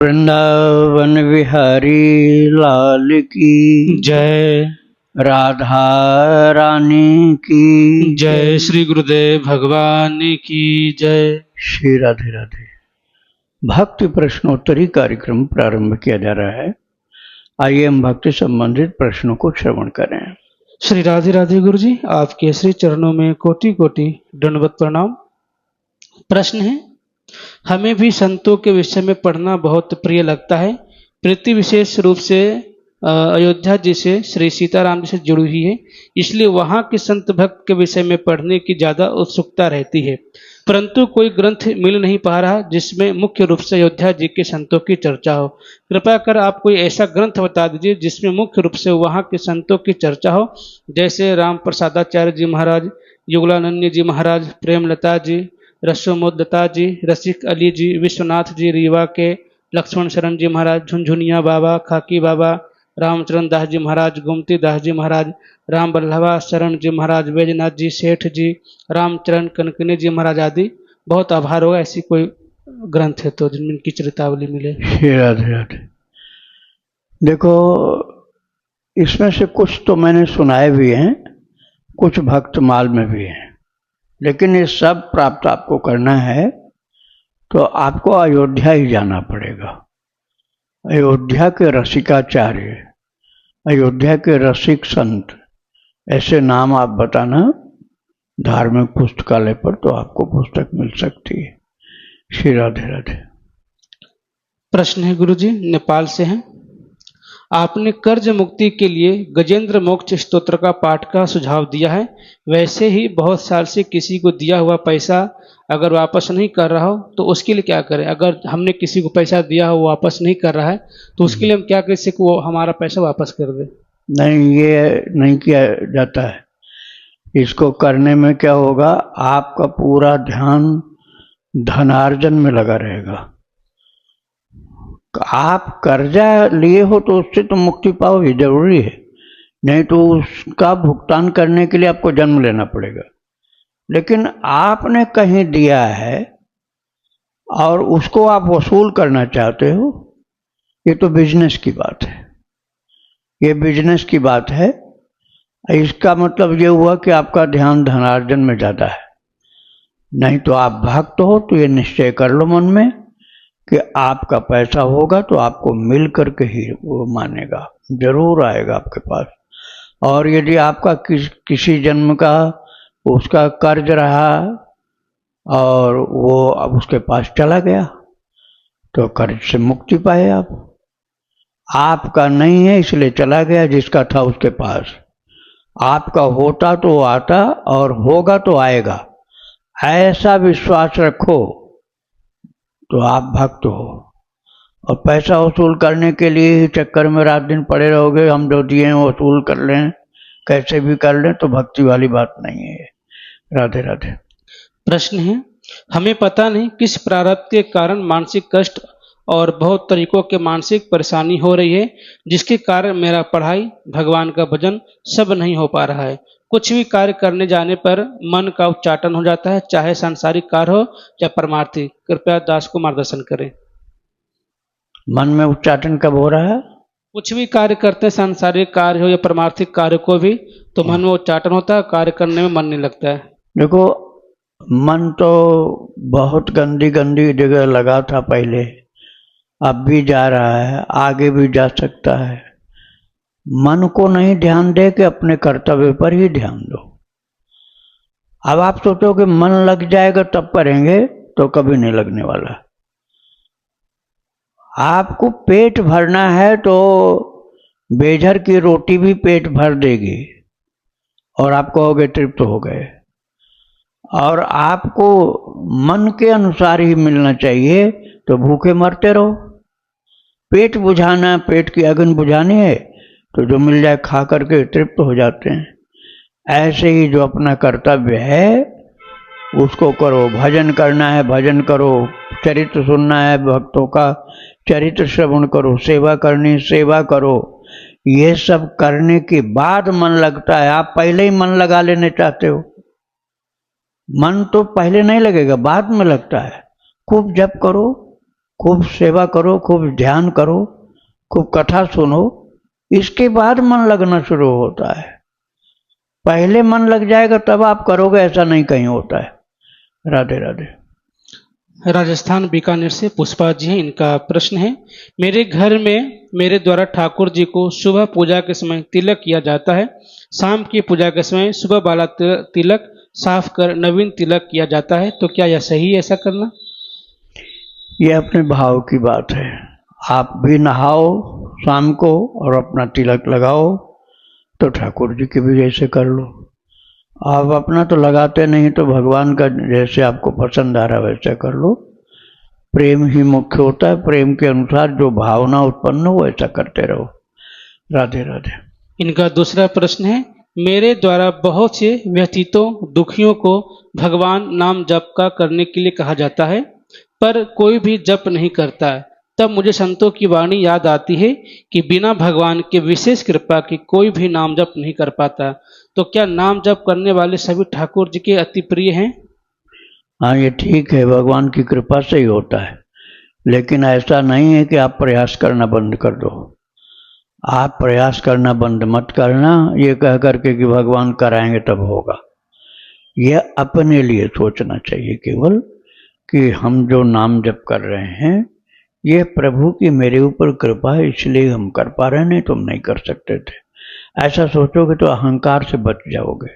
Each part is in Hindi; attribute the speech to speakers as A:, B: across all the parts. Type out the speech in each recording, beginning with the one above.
A: वृंदावन विहारी लाल की
B: जय।
A: राधा रानी की
B: जय श्री गुरुदेव भगवान की जय।
A: श्री राधे राधे। भक्ति प्रश्नोत्तरी कार्यक्रम प्रारंभ किया जा रहा है। आइए हम भक्ति संबंधित प्रश्नों को श्रवण करें।
B: श्री राधे राधे गुरु जी, आपके श्री चरणों में कोटि कोटि दंडवत प्रणाम। प्रश्न है, हमें भी संतों के विषय में पढ़ना बहुत प्रिय लगता है। प्रीति विशेष रूप से अयोध्या जी से श्री सीताराम जी से जुड़ी हुई है, इसलिए वहाँ के संत भक्त के विषय में पढ़ने की ज़्यादा उत्सुकता रहती है, परंतु कोई ग्रंथ मिल नहीं पा रहा जिसमें मुख्य रूप से अयोध्या जी के संतों की चर्चा हो। कृपया कर आप कोई ऐसा ग्रंथ बता दीजिए जिसमें मुख्य रूप से वहाँ के संतों की चर्चा हो, जैसे राम प्रसादाचार्य जी महाराज, युगलानंद जी महाराज, प्रेमलता जी, रसोमोदता जी, रसिक अली जी, विश्वनाथ जी रीवा के, लक्ष्मण शरण जी महाराज, झुनझुनिया बाबा, खाकी बाबा, रामचरण दास जी महाराज, गोमती दास जी महाराज, राम बल्लभा शरण जी महाराज, बैजनाथ जी, सेठ जी, रामचरण कनकनी जी महाराज आदि। बहुत आभार होगा ऐसी कोई ग्रंथ है तो जिनमें इनकी चरितावली मिले।
A: श्री राधे राधे। देखो, इसमें से कुछ तो मैंने सुनाए भी हैं, कुछ भक्तमाल में भी हैं, लेकिन ये सब प्राप्त आपको करना है तो आपको अयोध्या ही जाना पड़ेगा। अयोध्या के रसिकाचार्य, अयोध्या के रसिक संत, ऐसे नाम आप बताना धार्मिक पुस्तकालय पर, तो आपको पुस्तक मिल सकती है। श्री राधे राधे।
B: प्रश्न है गुरु जी, नेपाल से हैं। आपने कर्ज मुक्ति के लिए गजेंद्र मोक्ष स्तोत्र का पाठ का सुझाव दिया है, वैसे ही बहुत साल से किसी को दिया हुआ पैसा अगर वापस नहीं कर रहा हो तो उसके लिए क्या करें? अगर हमने किसी को पैसा दिया हो वो वापस नहीं कर रहा है तो उसके लिए हम क्या कर सकते, वो हमारा पैसा वापस कर दे?
A: नहीं, ये नहीं किया जाता है। इसको करने में क्या होगा, आपका पूरा ध्यान धनार्जन में लगा रहेगा। आप कर्जा लिए हो तो उससे तो मुक्ति पाओ, ये जरूरी है, नहीं तो उसका भुगतान करने के लिए आपको जन्म लेना पड़ेगा। लेकिन आपने कहीं दिया है और उसको आप वसूल करना चाहते हो, ये तो बिजनेस की बात है, ये बिजनेस की बात है। इसका मतलब ये हुआ कि आपका ध्यान धनार्जन में ज़्यादा है। नहीं तो आप भक्त हो तो ये निश्चय कर लो मन में कि आपका पैसा होगा तो आपको मिल करके ही वो मानेगा, जरूर आएगा आपके पास। और यदि आपका किसी जन्म का उसका कर्ज रहा और वो अब उसके पास चला गया तो कर्ज से मुक्ति पाए आप। आपका नहीं है इसलिए चला गया, जिसका था उसके पास। आपका होता तो आता और होगा तो आएगा, ऐसा विश्वास रखो तो आप भक्त हो। और पैसा वसूल करने के लिए चक्कर में रात दिन पड़े रहोगे, हम जो दिए हैं वसूल कर लें, कैसे भी कर लें, तो भक्ति वाली बात नहीं है। राधे राधे।
B: प्रश्न है, हमें पता नहीं किस प्रारब्ध के कारण मानसिक कष्ट और बहुत तरीकों के मानसिक परेशानी हो रही है, जिसके कारण मेरा पढ़ाई, भगवान का भजन सब नहीं हो पा रहा है। कुछ भी कार्य करने जाने पर मन का उच्चाटन हो जाता है, चाहे सांसारिक कार्य हो या परमार्थी। कृपया दास को मार्गदर्शन करें।
A: मन में उच्चाटन कब हो रहा है?
B: कुछ भी कार्य करते हैं, सांसारिक कार्य हो या परमार्थिक कार्य को भी, तो मन में उच्चाटन होता है, कार्य करने में मन नहीं लगता है।
A: देखो, मन तो बहुत गंदी गंदी जगह लगा था पहले, अब भी जा रहा है, आगे भी जा सकता है। मन को नहीं ध्यान दे के अपने कर्तव्य पर ही ध्यान दो। अब आप सोचो कि मन लग जाएगा तब करेंगे, तो कभी नहीं लगने वाला। आपको पेट भरना है तो बेझर की रोटी भी पेट भर देगी और आप कहोगे तृप्त हो गए। और आपको मन के अनुसार ही मिलना चाहिए, तो भूखे मरते रहो। पेट बुझाना, पेट की अगन बुझानी है तो जो मिल जाए खा करके तृप्त हो जाते हैं। ऐसे ही जो अपना कर्तव्य है उसको करो। भजन करना है भजन करो, चरित्र सुनना है भक्तों का चरित्र श्रवण करो, सेवा करनी सेवा करो। ये सब करने के बाद मन लगता है। आप पहले ही मन लगा लेने चाहते हो, मन तो पहले नहीं लगेगा, बाद में लगता है। खूब जप करो, खूब सेवा करो, खूब ध्यान करो, खूब कथा सुनो, इसके बाद मन लगना शुरू होता है। पहले मन लग जाएगा तब आप करोगे, ऐसा नहीं कहीं होता है। राधे राधे।
B: राजस्थान बीकानेर से पुष्पा जी हैं, इनका प्रश्न है, मेरे घर में मेरे द्वारा ठाकुर जी को सुबह पूजा के समय तिलक किया जाता है, शाम की पूजा के समय सुबह वाला तिलक साफ कर नवीन तिलक किया जाता है, तो क्या यह सही है ऐसा करना?
A: ये अपने भाव की बात है। आप भी नहाओ शाम को और अपना तिलक लगाओ, तो ठाकुर जी के भी जैसे कर लो। आप अपना तो लगाते नहीं, तो भगवान का जैसे आपको पसंद आ रहा वैसा कर लो। प्रेम ही मुख्य होता है, प्रेम के अनुसार जो भावना उत्पन्न हो वैसा करते रहो। राधे राधे।
B: इनका दूसरा प्रश्न है, मेरे द्वारा बहुत से व्यतीतों दुखियों को भगवान नाम जप का करने के लिए कहा जाता है, पर कोई भी जप नहीं करता है। तब मुझे संतों की वाणी याद आती है कि बिना भगवान के विशेष कृपा के कोई भी नाम जप नहीं कर पाता। तो क्या नाम जप करने वाले सभी ठाकुर जी के अति प्रिय हैं?
A: हाँ, ये ठीक है, भगवान की कृपा से ही होता है, लेकिन ऐसा नहीं है कि आप प्रयास करना बंद कर दो। आप प्रयास करना बंद मत करना ये कह करके कि भगवान कराएंगे तब होगा। यह अपने लिए सोचना चाहिए केवल कि हम जो नाम जप कर रहे हैं ये प्रभु की मेरे ऊपर कृपा है, इसलिए हम कर पा रहे हैं, नहीं तुम नहीं कर सकते थे। ऐसा सोचोगे तो अहंकार से बच जाओगे।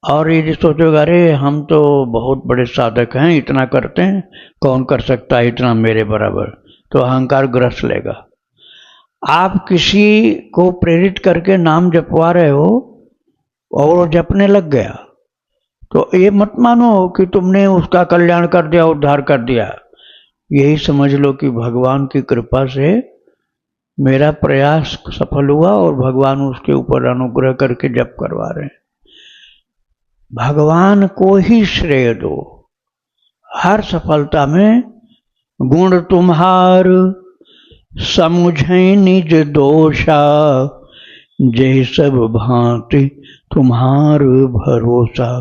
A: और यदि सोचोगे अरे हम तो बहुत बड़े साधक हैं, इतना करते हैं, कौन कर सकता है इतना मेरे बराबर, तो अहंकार ग्रस लेगा। आप किसी को प्रेरित करके नाम जपवा रहे हो और वो जपने लग गया, तो ये मत मानो कि तुमने उसका कल्याण कर दिया, उद्धार कर दिया। यही समझ लो कि भगवान की कृपा से मेरा प्रयास सफल हुआ और भगवान उसके ऊपर अनुग्रह करके जप करवा रहे हैं। भगवान को ही श्रेय दो। हर सफलता में गुण तुम्हार समुझै निज दोषा, जय सब भांति तुम्हार भरोसा।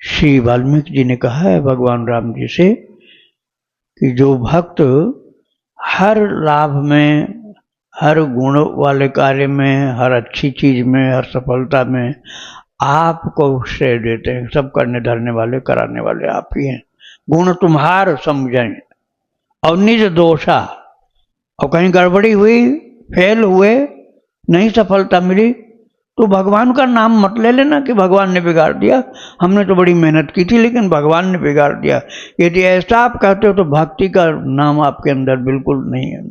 A: श्री वाल्मीकि जी ने कहा है भगवान राम जी से कि जो भक्त हर लाभ में, हर गुण वाले कार्य में, हर अच्छी चीज में, हर सफलता में आपको श्रेय देते हैं, सब करने धरने वाले कराने वाले आप ही हैं। गुण तुम्हार समझें और निज दोषा, और कहीं गड़बड़ी हुई, फेल हुए, नहीं सफलता मिली, तो भगवान का नाम मत ले लेना कि भगवान ने बिगाड़ दिया, हमने तो बड़ी मेहनत की थी लेकिन भगवान ने बिगाड़ दिया। यदि ऐसा आप कहते हो तो भक्ति का नाम आपके अंदर बिल्कुल नहीं है,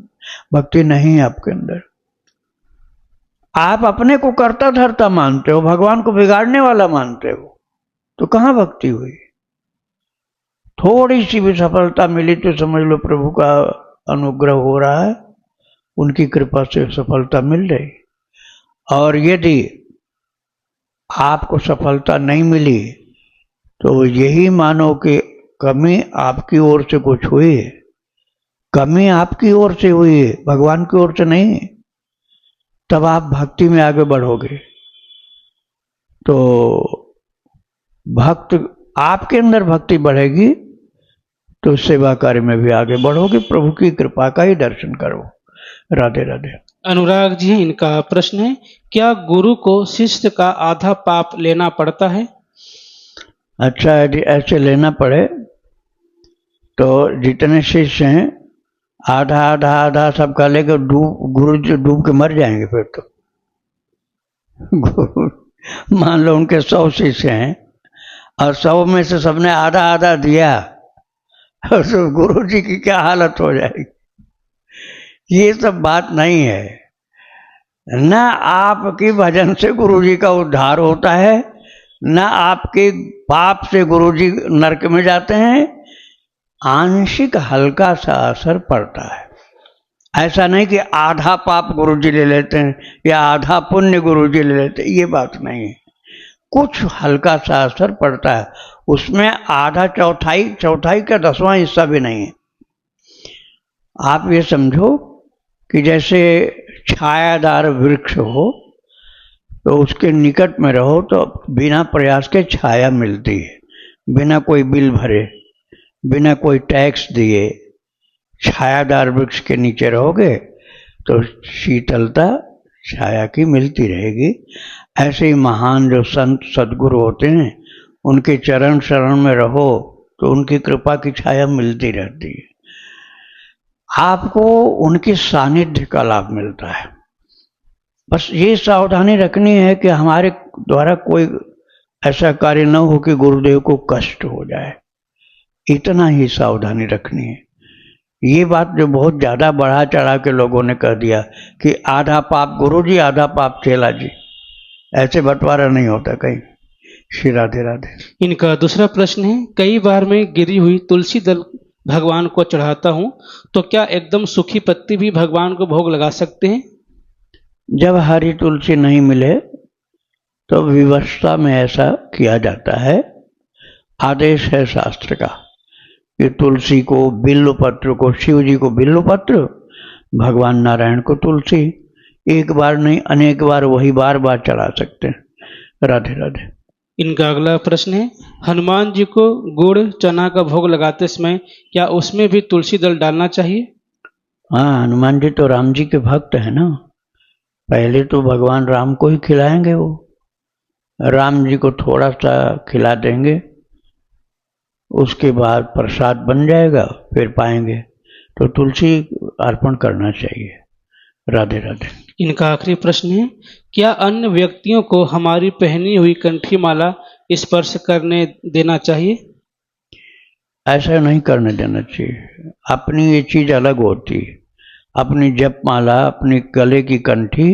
A: भक्ति नहीं है आपके अंदर। आप अपने को कर्ता धर्ता मानते हो, भगवान को बिगाड़ने वाला मानते हो, तो कहाँ भक्ति हुई? थोड़ी सी भी सफलता मिली तो समझ लो प्रभु का अनुग्रह हो रहा है, उनकी कृपा से सफलता मिल रही। और यदि आपको सफलता नहीं मिली तो यही मानो कि कमी आपकी ओर से कुछ हुई है, कमी आपकी ओर से हुई है, भगवान की ओर से नहीं। तब आप भक्ति में आगे बढ़ोगे। तो भक्त आपके अंदर भक्ति बढ़ेगी तो सेवा कार्य में भी आगे बढ़ोगे, प्रभु की कृपा का ही दर्शन करो। राधे राधे।
B: अनुराग जी हैं, इनका प्रश्न है, क्या गुरु को शिष्य का आधा पाप लेना पड़ता है?
A: अच्छा, यदि ऐसे लेना पड़े तो जितने शिष्य हैं आधा आधा आधा सबका लेकर गुरु जी डूब के मर जाएंगे फिर तो। मान लो उनके 100 शिष्य हैं और 100 में से सबने आधा आधा दिया और तो गुरु जी की क्या हालत हो जाएगी। ये सब बात नहीं है। न आपकी भजन से गुरु जी का उद्धार होता है, न आपके पाप से गुरु जी नरक में जाते हैं। आंशिक हल्का सा असर पड़ता है। ऐसा नहीं कि आधा पाप गुरु जी ले लेते हैं या आधा पुण्य गुरु जी ले लेते हैं, ये बात नहीं है। कुछ हल्का सा असर पड़ता है, उसमें आधा चौथाई का 10वां हिस्सा भी नहीं है। आप ये समझो कि जैसे छायादार वृक्ष हो तो उसके निकट में रहो तो बिना प्रयास के छाया मिलती है, बिना कोई बिल भरे, बिना कोई टैक्स दिए छायादार वृक्ष के नीचे रहोगे तो शीतलता छाया की मिलती रहेगी। ऐसे ही महान जो संत सद्गुरु होते हैं उनके चरण शरण में रहो तो उनकी कृपा की छाया मिलती रहती है, आपको उनके सानिध्य का लाभ मिलता है। बस ये सावधानी रखनी है कि हमारे द्वारा कोई ऐसा कार्य न हो कि गुरुदेव को कष्ट हो जाए, इतना ही सावधानी रखनी है। ये बात जो बहुत ज़्यादा बढ़ा चढ़ा के लोगों ने कह दिया कि आधा पाप गुरुजी आधा पाप चेला जी, ऐसे बंटवारा नहीं होता कहीं। श्री राधे राधे।
B: इनका दूसरा प्रश्न है, कई बार मैं गिरी हुई तुलसी दल भगवान को चढ़ाता हूँ, तो क्या एकदम सूखी पत्ती भी भगवान को भोग लगा सकते हैं?
A: जब हरी तुलसी नहीं मिले तो विवशता में ऐसा किया जाता है। आदेश है शास्त्र का कि तुलसी को, बिल्व पत्र को, शिव जी को बिल्व पत्र, भगवान नारायण को तुलसी, एक बार नहीं अनेक बार, वही बार बार चढ़ा सकते हैं। राधे राधे।
B: इनका अगला प्रश्न है, हनुमान जी को गुड़ चना का भोग लगाते समय क्या उसमें भी तुलसी दल डालना चाहिए?
A: हाँ, हनुमान जी तो राम जी के भक्त है ना, पहले तो भगवान राम को ही खिलाएंगे, वो राम जी को थोड़ा सा खिला देंगे, उसके बाद प्रसाद बन जाएगा, फिर पाएंगे, तो तुलसी अर्पण करना चाहिए। राधे राधे।
B: इनका आखिरी प्रश्न है, क्या अन्य व्यक्तियों को हमारी पहनी हुई कंठी माला स्पर्श करने देना चाहिए?
A: ऐसा नहीं करने देना चाहिए। अपनी ये चीज अलग होती है, अपनी जप माला, अपनी गले की कंठी,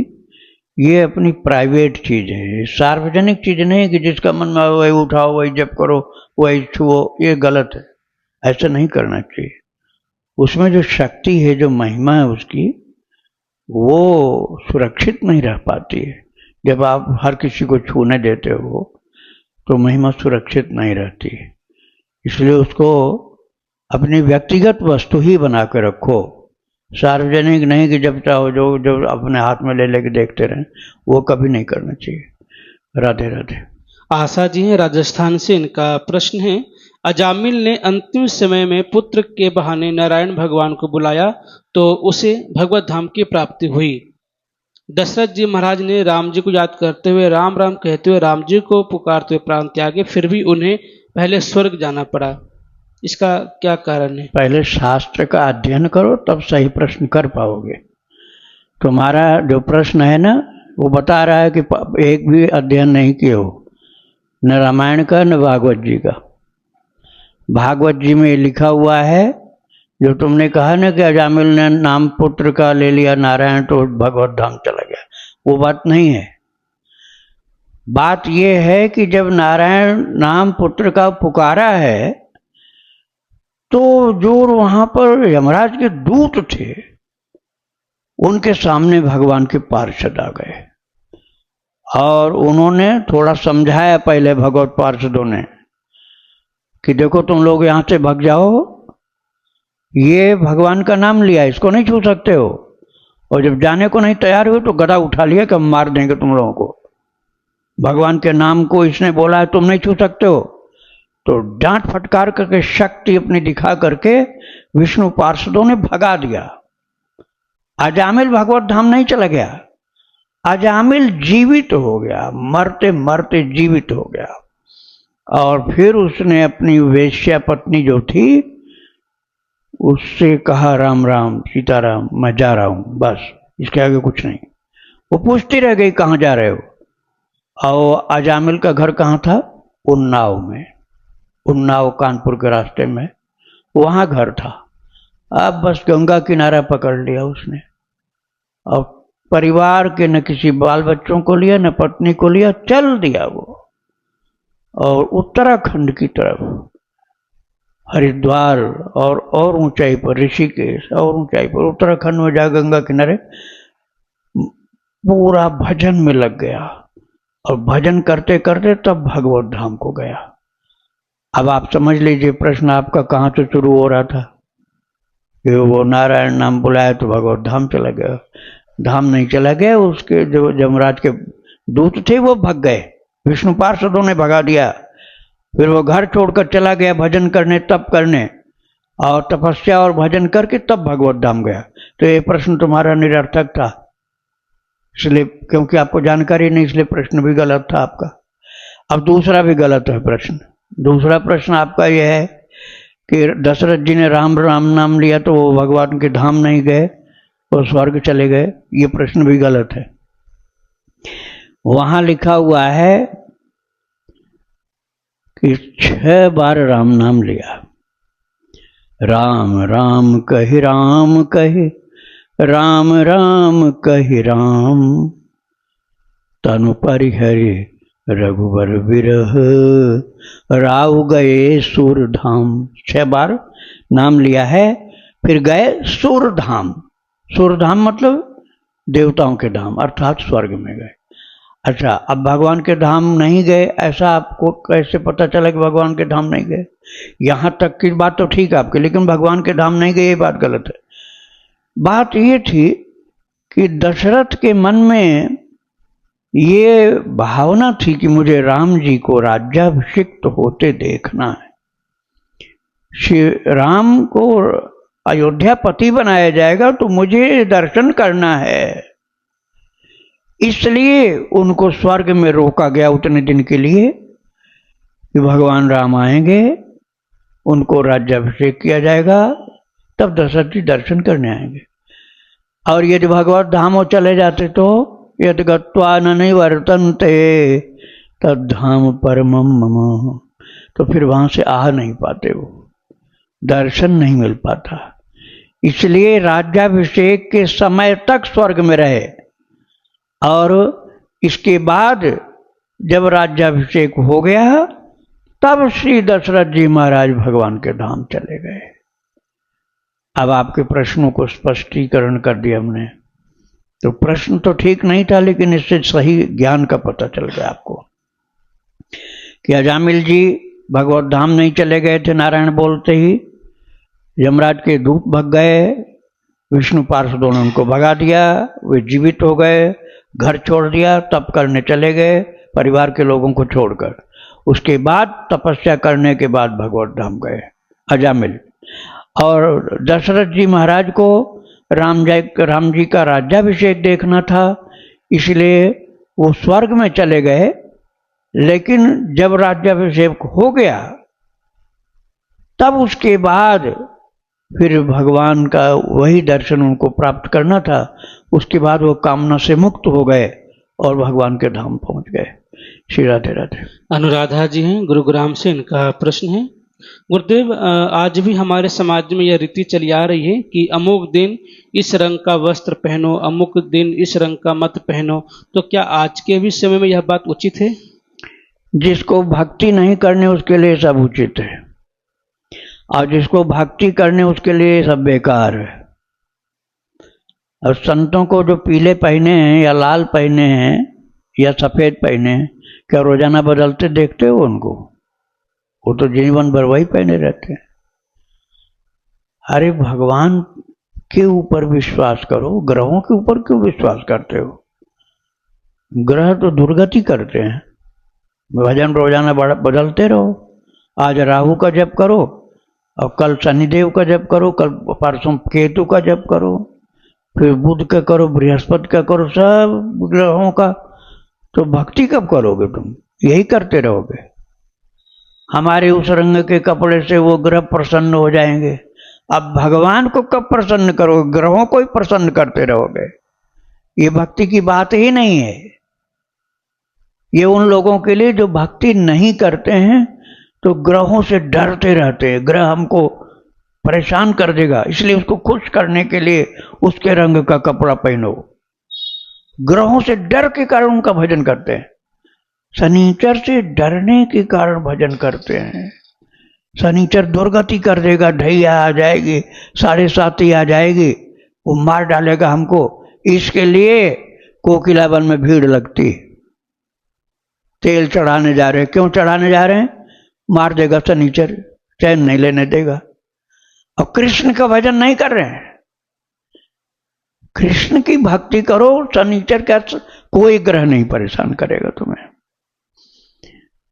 A: ये अपनी प्राइवेट चीज है, सार्वजनिक चीज नहीं है कि जिसका मन में वही उठाओ, वही जप करो, वही छुओ, ये गलत है, ऐसा नहीं करना चाहिए। उसमें जो शक्ति है, जो महिमा है उसकी, वो सुरक्षित नहीं रह पाती है। जब आप हर किसी को छूने देते हो तो महिमा सुरक्षित नहीं रहती है। इसलिए उसको अपनी व्यक्तिगत वस्तु ही बना के रखो, सार्वजनिक नहीं कि जब चाहो जो जो अपने हाथ में ले लेके देखते रहें, वो कभी नहीं करना चाहिए। राधे राधे।
B: आशा जी हैं राजस्थान से, इनका प्रश्न है, अजामिल ने अंतिम समय में पुत्र के बहाने नारायण भगवान को बुलाया तो उसे भगवत धाम की प्राप्ति हुई। दशरथ जी महाराज ने राम जी को याद करते हुए, राम राम कहते हुए, राम जी को पुकारते हुए प्राण त्यागे, फिर भी उन्हें पहले स्वर्ग जाना पड़ा, इसका क्या कारण है?
A: पहले शास्त्र का अध्ययन करो तब सही प्रश्न कर पाओगे। तुम्हारा जो प्रश्न है ना, वो बता रहा है कि एक भी अध्ययन नहीं किए हो, न रामायण का न भागवत जी का। भागवत जी में लिखा हुआ है, जो तुमने कहा ना कि अजामिल ने नाम पुत्र का ले लिया नारायण तो भगवत धाम चला गया, वो बात नहीं है। बात यह है कि जब नारायण नाम पुत्र का पुकारा है तो जो वहां पर यमराज के दूत थे उनके सामने भगवान के पार्षद आ गए और उन्होंने थोड़ा समझाया पहले भगवत पार्षदों ने कि देखो तुम लोग यहां से भाग जाओ, ये भगवान का नाम लिया, इसको नहीं छू सकते हो, और जब जाने को नहीं तैयार हुए तो गदा उठा लिया कि हम मार देंगे तुम लोगों को, भगवान के नाम को इसने बोला है तुम नहीं छू सकते हो। तो डांट फटकार करके शक्ति अपनी दिखा करके विष्णु पार्षदों ने भगा दिया। अजामिल भगवत धाम नहीं चला गया, अजामिल जीवित हो गया, मरते मरते जीवित हो गया। और फिर उसने अपनी वेश्या पत्नी जो थी उससे कहा राम राम सीताराम, मैं जा रहा हूं, बस इसके आगे कुछ नहीं। वो पूछती रह गई कहाँ जा रहे हो, और अजामिल का घर कहाँ था? उन्नाव में, उन्नाव कानपुर के रास्ते में वहां घर था। अब बस गंगा किनारा पकड़ लिया उसने और परिवार के न किसी बाल बच्चों को लिया न पत्नी को लिया, चल दिया वो और उत्तराखंड की तरफ, हरिद्वार और ऊंचाई पर ऋषिकेश और ऊंचाई पर उत्तराखंड में जा गंगा किनारे पूरा भजन में लग गया और भजन करते करते तब भगवत धाम को गया। अब आप समझ लीजिए प्रश्न आपका कहाँ से शुरू हो रहा था कि वो नारायण नाम बुलाया तो भगवत धाम चला गया। धाम नहीं चला गया, उसके जो यमराज के दूत थे वो भग गए, विष्णु पार्षदों ने भगा दिया। फिर वो घर छोड़कर चला गया भजन करने, तप करने। और तपस्या और भजन करके तब भगवत धाम गया। तो ये प्रश्न तुम्हारा निरर्थक था, इसलिए क्योंकि आपको जानकारी नहीं, इसलिए प्रश्न भी गलत था आपका। अब दूसरा भी गलत है प्रश्न। दूसरा प्रश्न आपका यह है कि दशरथ जी ने राम राम नाम लिया तो वो भगवान के धाम नहीं गए, वो स्वर्ग चले गए। ये प्रश्न भी गलत है। वहां लिखा हुआ है कि 6 बार राम नाम लिया। राम राम कहि राम कहि, राम राम कहि राम, तनु परिहरि रघुबर विरह, राव गए सूरधाम। 6 बार नाम लिया है, फिर गए सूरधाम। सूरधाम मतलब देवताओं के धाम, अर्थात स्वर्ग में गए। अच्छा, अब भगवान के धाम नहीं गए, ऐसा आपको कैसे पता चला कि भगवान के धाम नहीं गए? यहाँ तक की बात तो ठीक है आपकी, लेकिन भगवान के धाम नहीं गए ये बात गलत है। बात ये थी कि दशरथ के मन में ये भावना थी कि मुझे राम जी को राज्याभिषिक्त होते देखना है। श्री राम को अयोध्यापति बनाया जाएगा तो मुझे दर्शन करना है, इसलिए उनको स्वर्ग में रोका गया उतने दिन के लिए कि भगवान राम आएंगे, उनको राज्याभिषेक किया जाएगा, तब दशरथ जी दर्शन करने आएंगे। और यदि भगवत धामों चले जाते तो यदि गत्वा न निवर्तन्ते तद्धाम परमम मम, तो फिर वहां से आ नहीं पाते, वो दर्शन नहीं मिल पाता। इसलिए राज्याभिषेक के समय तक स्वर्ग में रहे, और इसके बाद जब राज्याभिषेक हो गया तब श्री दशरथ जी महाराज भगवान के धाम चले गए। अब आपके प्रश्नों को स्पष्टीकरण कर दिया हमने। तो प्रश्न तो ठीक नहीं था, लेकिन इससे सही ज्ञान का पता चल गया आपको कि अजामिल जी भगवत धाम नहीं चले गए थे। नारायण बोलते ही यमराज के दूत भग गए, विष्णु पार्षदों ने उनको भगा दिया, वे जीवित हो गए, घर छोड़ दिया, तप करने चले गए परिवार के लोगों को छोड़कर। उसके बाद तपस्या करने के बाद भगवत धाम गए अजामिल। और दशरथ जी महाराज को राम जी का राज्याभिषेक देखना था, इसलिए वो स्वर्ग में चले गए। लेकिन जब राज्याभिषेक हो गया तब उसके बाद फिर भगवान का वही दर्शन उनको प्राप्त करना था। उसके बाद वो कामना से मुक्त हो गए और भगवान के धाम पहुंच गए। श्री राधे राधे।
B: अनुराधा जी हैं गुरुग्राम से, इनका प्रश्न है, गुरुदेव आज भी हमारे समाज में यह रीति चली आ रही है कि अमुक दिन इस रंग का वस्त्र पहनो, अमुक दिन इस रंग का मत पहनो, तो क्या आज के भी समय में यह बात उचित है?
A: जिसको भक्ति नहीं करने उसके लिए सब उचित है, और जिसको भक्ति करने उसके लिए सब बेकार है। और संतों को जो पीले पहने हैं या लाल पहने हैं या सफेद पहने हैं, क्या रोजाना बदलते देखते हो उनको? वो तो जीवन भर वही पहने रहते हैं। अरे भगवान के ऊपर विश्वास करो, ग्रहों के ऊपर क्यों विश्वास करते हो? ग्रह तो दुर्गति करते हैं। भजन रोजाना बदलते रहो। आज राहु का जप करो और कल शनिदेव का जप करो, कल परसों केतु का जप करो, फिर बुध का करो, बृहस्पति का करो, सब ग्रहों का। तो भक्ति कब करोगे तुम? यही करते रहोगे। हमारे उस रंग के कपड़े से वो ग्रह प्रसन्न हो जाएंगे। अब भगवान को कब प्रसन्न करोगे? ग्रहों को ही प्रसन्न करते रहोगे। ये भक्ति की बात ही नहीं है। ये उन लोगों के लिए जो भक्ति नहीं करते हैं, तो ग्रहों से डरते रहते हैं, ग्रह हमको परेशान कर देगा, इसलिए उसको खुश करने के लिए उसके रंग का कपड़ा पहनो। ग्रहों से डर के कारण उनका भजन करते हैं। शनिचर से डरने के कारण भजन करते हैं। शनिचर दुर्गति कर देगा, ढैया आ जाएगी, 7.5 आ जाएगी, वो मार डालेगा हमको। इसके लिए कोकिला वन में भीड़ लगती। तेल चढ़ाने जा रहे हैं, क्यों चढ़ाने जा रहे हैं? मार देगा शनिचर, चैन नहीं लेने देगा। और कृष्ण का भजन नहीं कर रहे हैं। कृष्ण की भक्ति करो, शनिचर का कोई ग्रह नहीं परेशान करेगा तुम्हें।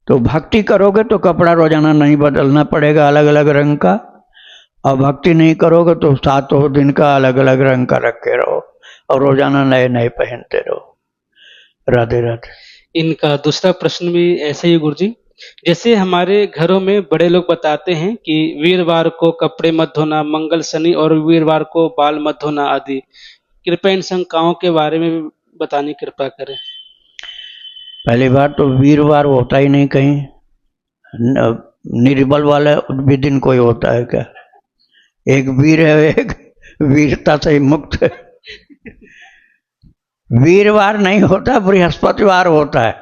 A: तो भक्ति करोगे तो कपड़ा रोजाना नहीं बदलना पड़ेगा अलग अलग रंग का, और भक्ति नहीं करोगे तो 7 दिन का अलग अलग रंग का रखे रहो और रोजाना नए नए पहनते रहो। राधे राधे।
B: इनका दूसरा प्रश्न भी ऐसे ही गुरुजी, जैसे हमारे घरों में बड़े लोग बताते हैं कि वीरवार को कपड़े मत धोना, मंगल शनि और वीरवार को बाल मत धोना आदि, कृपया इन शंकाओं के बारे में भी बताने की कृपा करें।
A: पहली बार तो वीरवार होता ही नहीं कहीं, निर्बल वाला भी दिन कोई होता है क्या? एक वीर है, एक वीरता से मुक्त है। वीरवार नहीं होता, बृहस्पतिवार होता है।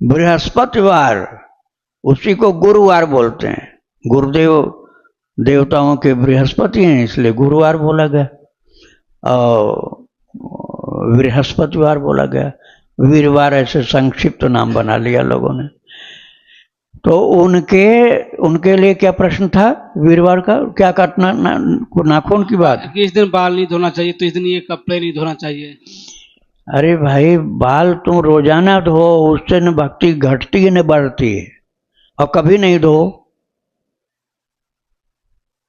A: बृहस्पतिवार, उसी को गुरुवार बोलते हैं। गुरुदेव देवताओं के बृहस्पति हैं, इसलिए गुरुवार बोला गया और बृहस्पतिवार बोला गया। वीरवार ऐसे संक्षिप्त नाम बना लिया लोगों ने। तो उनके लिए क्या प्रश्न था वीरवार का? क्या काटना? नाखून की बात
B: कि इस दिन बाल नहीं धोना चाहिए, तो इस दिन ये कपड़े नहीं धोना चाहिए।
A: अरे भाई, बाल तुम रोजाना धो, उससे न भक्ति घटती है न बढ़ती है। और कभी नहीं धो,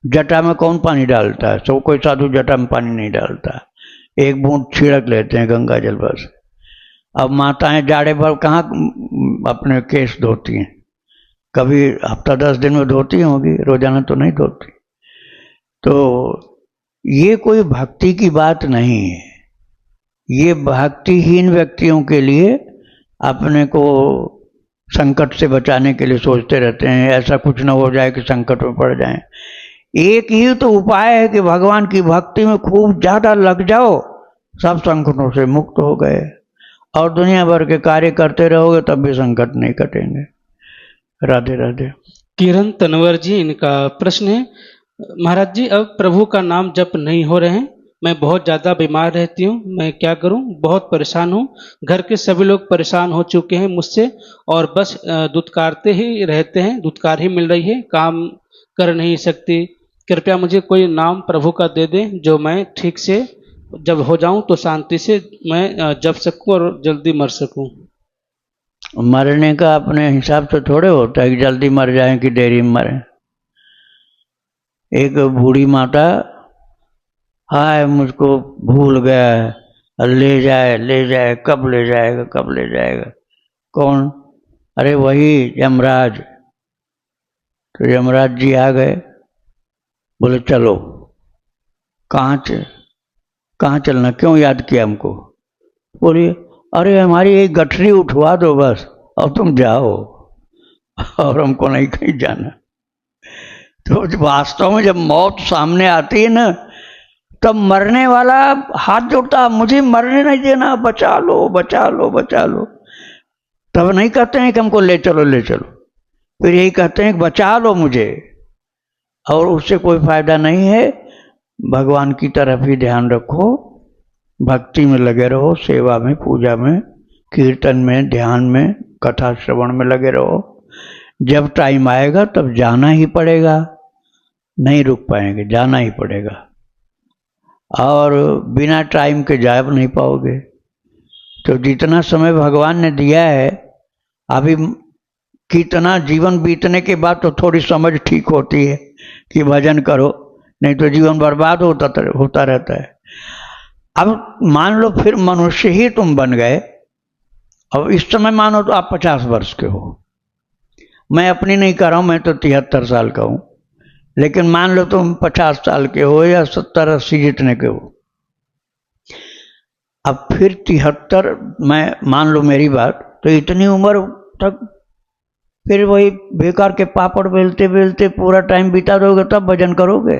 A: जटा में कौन पानी डालता है? सब कोई साधु जटा में पानी नहीं डालता, एक बूंद छिड़क लेते हैं गंगा जल पर से। अब माताएं जाड़े भर कहाँ अपने केस धोती हैं? कभी हफ्ता 10 दिन में धोती होंगी, रोजाना तो नहीं धोती। तो ये कोई भक्ति की बात नहीं है। ये भक्तिहीन व्यक्तियों के लिए, अपने को संकट से बचाने के लिए सोचते रहते हैं, ऐसा कुछ न हो जाए कि संकट में पड़ जाएं। एक ही तो उपाय है कि भगवान की भक्ति में खूब ज्यादा लग जाओ, सब संकटों से मुक्त हो गए। और दुनिया भर के कार्य करते रहोगे तब भी संकट नहीं कटेंगे। राधे राधे।
B: किरण तनवर जी, इनका प्रश्न है, महाराज जी अब प्रभु का नाम जप नहीं हो रहे हैं, मैं बहुत ज़्यादा बीमार रहती हूँ, मैं क्या करूँ? बहुत परेशान हूँ, घर के सभी लोग परेशान हो चुके हैं मुझसे और बस दुत्कारते ही रहते हैं, दुत्कार ही मिल रही है, काम कर नहीं सकती। कृपया मुझे कोई नाम प्रभु का दे दें जो मैं ठीक से जब हो जाऊं तो शांति से मैं जप सकूं और जल्दी मर सकूं।
A: मरने का अपने हिसाब से थोड़े होता है कि जल्दी मर जाए कि देरी में मरे। एक बूढ़ी माता, हाय मुझको भूल गया है, ले जाए, कब ले जाएगा, कब ले जाएगा? कौन? अरे वही यमराज। तो यमराज जी आ गए, बोले चलो। कहाँ चलना? क्यों याद किया हमको? बोलिए, अरे हमारी एक गठरी उठवा दो बस और तुम जाओ, और हमको नहीं कहीं जाना। तो वास्तव में जब मौत सामने आती है ना, तब मरने वाला हाथ जोड़ता, मुझे मरने नहीं देना, बचा लो बचा लो बचा लो। तब नहीं कहते हैं कि हमको ले चलो ले चलो, फिर यही कहते हैं कि बचा लो मुझे। और उससे कोई फायदा नहीं है। भगवान की तरफ ही ध्यान रखो, भक्ति में लगे रहो, सेवा में, पूजा में, कीर्तन में, ध्यान में, कथा श्रवण में लगे रहो। जब टाइम आएगा तब जाना ही पड़ेगा, नहीं रुक पाएंगे, जाना ही पड़ेगा। और बिना टाइम के जा नहीं पाओगे। तो जितना समय भगवान ने दिया है, अभी कितना जीवन बीतने के बाद तो थोड़ी समझ ठीक होती है कि भजन करो, नहीं तो जीवन बर्बाद होता रहता है। अब मान लो फिर मनुष्य ही तुम बन गए। अब इस समय मानो तो आप 50 वर्ष के हो, मैं अपनी नहीं कर रहा हूं, मैं तो 73 साल का हूं, लेकिन मान लो तुम 50 साल के हो या 70-80 जितने के हो। अब फिर 73, मैं मान लो मेरी बात, तो इतनी उम्र तक फिर वही बेकार के पापड़ बेलते बेलते पूरा टाइम बिता दोगे, तब भजन करोगे?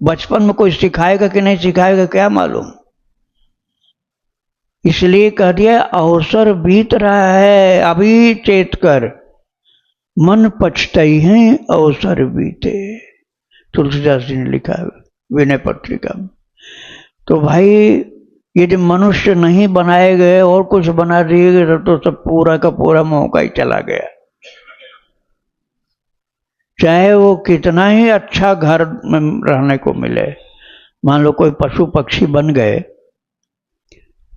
A: बचपन में कोई सिखाएगा कि नहीं सिखाएगा क्या मालूम। इसलिए कह दिया अवसर बीत रहा है, अभी चेत कर, मन पछताई है अवसर बीते। तुलसीदास जी ने लिखा है विनय पत्रिका में। तो भाई ये जो मनुष्य नहीं बनाए गए और कुछ बना दिए गए तो सब पूरा का पूरा मौका ही चला गया। चाहे वो कितना ही अच्छा घर में रहने को मिले, मान लो कोई पशु पक्षी बन गए,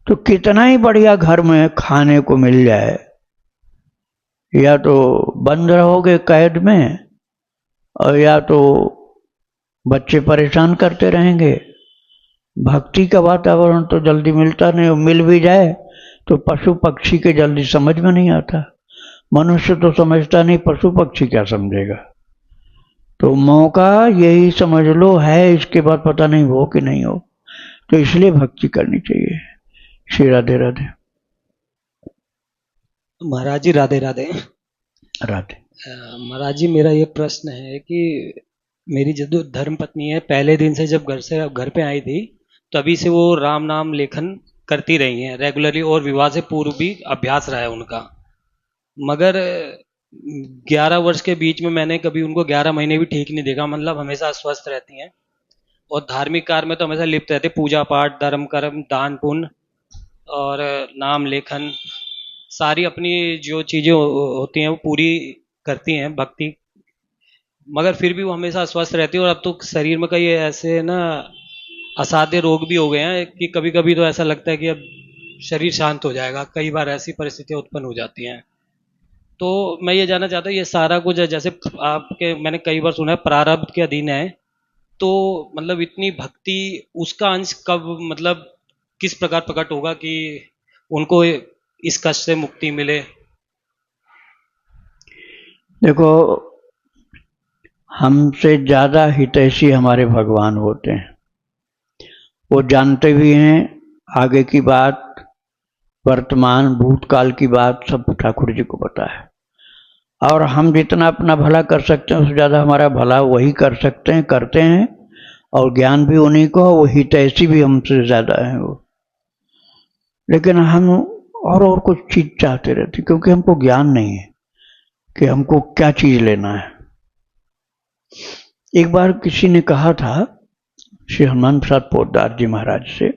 A: तो कितना ही बढ़िया घर में खाने को मिल जाए, या तो बंद रहोगे कैद में, और या तो बच्चे परेशान करते रहेंगे। भक्ति का वातावरण तो जल्दी मिलता नहीं, और मिल भी जाए तो पशु पक्षी के जल्दी समझ में नहीं आता। मनुष्य तो समझता नहीं, पशु पक्षी क्या समझेगा। तो मौका यही समझ लो है, इसके बाद पता नहीं हो कि नहीं हो, तो इसलिए भक्ति करनी चाहिए। श्री राधे राधे।
C: महाराज जी राधे राधे।
A: राधे।
C: महाराज जी मेरा ये प्रश्न है कि मेरी जो धर्म पत्नी है, पहले दिन से जब घर पे आई थी तभी से वो राम नाम लेखन करती रही हैं रेगुलरली, और विवाह से पूर्व भी अभ्यास रहा है उनका। मगर 11 वर्ष के बीच में मैंने कभी उनको 11 महीने भी ठीक नहीं देखा, मतलब हमेशा अस्वस्थ रहती हैं। और धार्मिक कार्य में तो हमेशा लिप्त रहते, पूजा पाठ, धर्म कर्म, दान पुण्य और नाम लेखन, सारी अपनी जो चीज़ें होती हैं वो पूरी करती हैं, भक्ति। मगर फिर भी वो हमेशा अस्वस्थ रहती है। और अब तो शरीर में कई ऐसे ना असाध्य रोग भी हो गए हैं कि कभी कभी तो ऐसा लगता है कि अब शरीर शांत हो जाएगा। कई बार ऐसी परिस्थितियां उत्पन्न हो जाती हैं। तो मैं ये जानना चाहता हूँ, ये सारा कुछ जैसे आपके मैंने कई बार सुना है प्रारब्ध के अधीन है, तो मतलब इतनी भक्ति उसका अंश कब, मतलब किस प्रकार प्रकट होगा कि उनको इस कष्ट से मुक्ति मिले?
A: देखो, हमसे ज्यादा हितैषी हमारे भगवान होते हैं। वो जानते भी हैं आगे की बात, वर्तमान भूतकाल की बात, सब ठाकुर जी को पता है। और हम जितना अपना भला कर सकते हैं उससे ज़्यादा हमारा भला वही कर सकते हैं, करते हैं। और ज्ञान भी उन्हीं को, वो हितैषी भी हमसे ज़्यादा हैं वो। लेकिन हम और कुछ चीज़ चाहते रहते, क्योंकि हमको ज्ञान नहीं है कि हमको क्या चीज़ लेना है। एक बार किसी ने कहा था श्री हनुमान प्रसाद पोद्दार जी महाराज से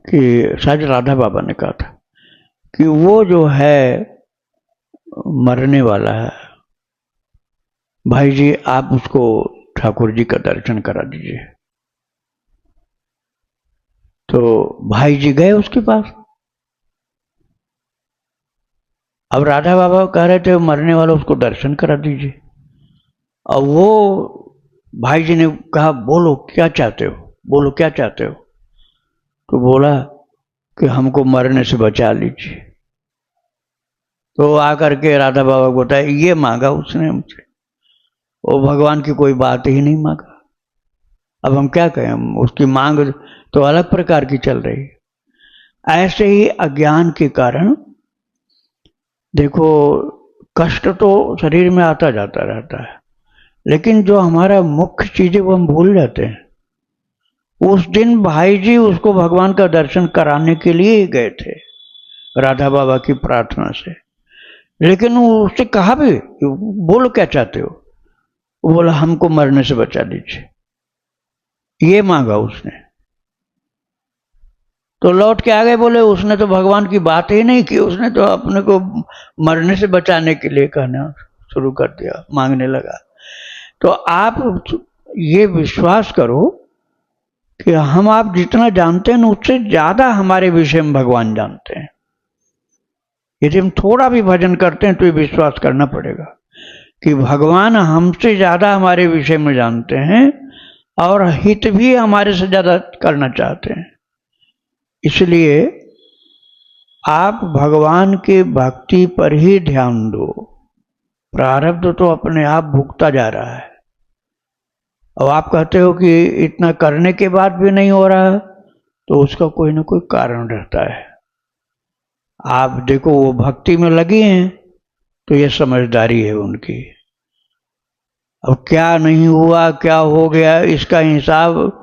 A: कि शायद राधा बाबा ने कहा था कि वो जो है मरने वाला है, भाई जी आप उसको ठाकुर जी का दर्शन करा दीजिए। तो भाई जी गए उसके पास। अब राधा बाबा कह रहे थे मरने वाला, उसको दर्शन करा दीजिए। और वो भाई जी ने कहा बोलो क्या चाहते हो, बोलो क्या चाहते हो। तो बोला कि हमको मरने से बचा लीजिए। तो आकर के राधा बाबा को बताया ये मांगा उसने हमसे, वो भगवान की कोई बात ही नहीं मांगा। अब हम क्या कहें, हम उसकी मांग तो अलग प्रकार की चल रही है। ऐसे ही अज्ञान के कारण देखो कष्ट तो शरीर में आता जाता रहता है, लेकिन जो हमारा मुख्य चीज है वो हम भूल जाते हैं। उस दिन भाई जी उसको भगवान का दर्शन कराने के लिए ही गए थे राधा बाबा की प्रार्थना से। लेकिन वो उससे कहा भी बोलो क्या चाहते हो, वो बोला हमको मरने से बचा दीजिए, ये मांगा उसने। तो लौट के आ गए, बोले उसने तो भगवान की बात ही नहीं की, उसने तो अपने को मरने से बचाने के लिए कहना शुरू कर दिया, मांगने लगा। तो आप ये विश्वास करो कि हम आप जितना जानते हैं उससे ज्यादा हमारे विषय में भगवान जानते हैं। यदि हम थोड़ा भी भजन करते हैं तो ये विश्वास करना पड़ेगा कि भगवान हमसे ज्यादा हमारे विषय में जानते हैं और हित भी हमारे से ज्यादा करना चाहते हैं। इसलिए आप भगवान के भक्ति पर ही ध्यान दो। प्रारब्ध तो अपने आप भुगता जा रहा है। अब आप कहते हो कि इतना करने के बाद भी नहीं हो रहा, तो उसका कोई ना कोई कारण रहता है। आप देखो वो भक्ति में लगी हैं तो ये समझदारी है उनकी। अब क्या नहीं हुआ, क्या हो गया, इसका हिसाब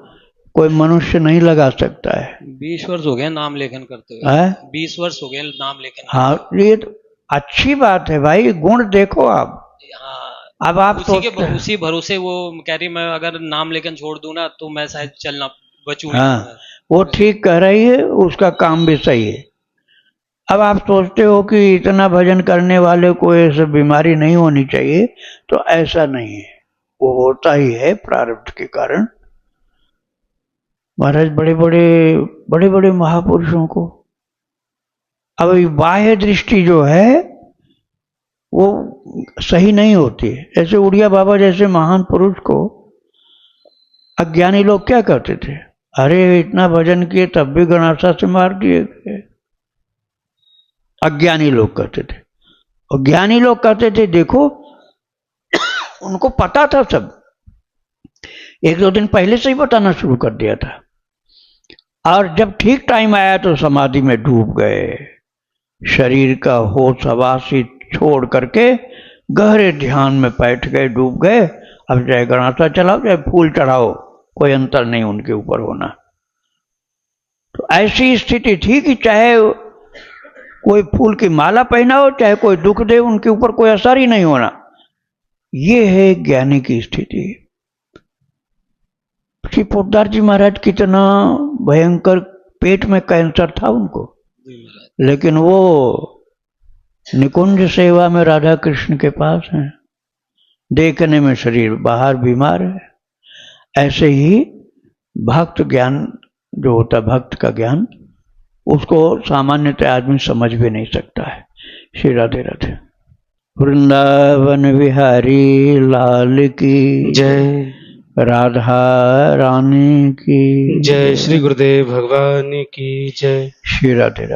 A: कोई मनुष्य नहीं लगा सकता है।
C: 20 वर्ष हो गए नाम लेखन करते हुए। 20 वर्ष हो गए नाम लेखन।
A: हाँ, ये तो अच्छी बात है भाई, गुण देखो आप।
C: हाँ,
A: अब आप
C: उसी भरोसे वो कह रही मैं अगर नाम लेखन छोड़ दूं ना तो मैं शायद चलना बचूंगा।
A: हाँ, वो ठीक कह रही है, उसका काम भी सही है। अब आप सोचते हो कि इतना भजन करने वाले को ऐसे बीमारी नहीं होनी चाहिए, तो ऐसा नहीं है, वो होता ही है प्रारब्ध के कारण। महाराज बड़े बड़े महापुरुषों को अब बाह्य दृष्टि जो है वो सही नहीं होती है। ऐसे उड़िया बाबा जैसे महान पुरुष को अज्ञानी लोग क्या करते थे, अरे इतना भजन किए तब भी गणासा से मार दिए गए। अज्ञानी लोग कहते थे, और ज्ञानी लोग कहते थे देखो उनको पता था सब, एक दो दिन पहले से ही बताना शुरू कर दिया था, और जब ठीक टाइम आया तो समाधि में डूब गए। शरीर का होश हवासी छोड़ करके गहरे ध्यान में बैठ गए, डूब गए। अब चाहे गणासा चलाओ चाहे फूल चढ़ाओ, कोई अंतर नहीं उनके ऊपर होना। तो ऐसी स्थिति थी कि चाहे कोई फूल की माला पहनाओ चाहे कोई दुख दे, उनके ऊपर कोई असर ही नहीं होना। ये है ज्ञानी की स्थिति। श्री पोद्दार जी महाराज कितना भयंकर पेट में कैंसर था उनको, लेकिन वो निकुंज सेवा में राधा कृष्ण के पास हैं। देखने में शरीर बाहर बीमार है। ऐसे ही भक्त ज्ञान जो होता है, भक्त का ज्ञान, उसको सामान्यतः आदमी समझ भी नहीं सकता है। श्री राधे राधे। वृंदावन बिहारी लाल की
B: जय।
A: राधा रानी की
B: जय। श्री गुरुदेव भगवान की जय।
A: श्री राधे राधे।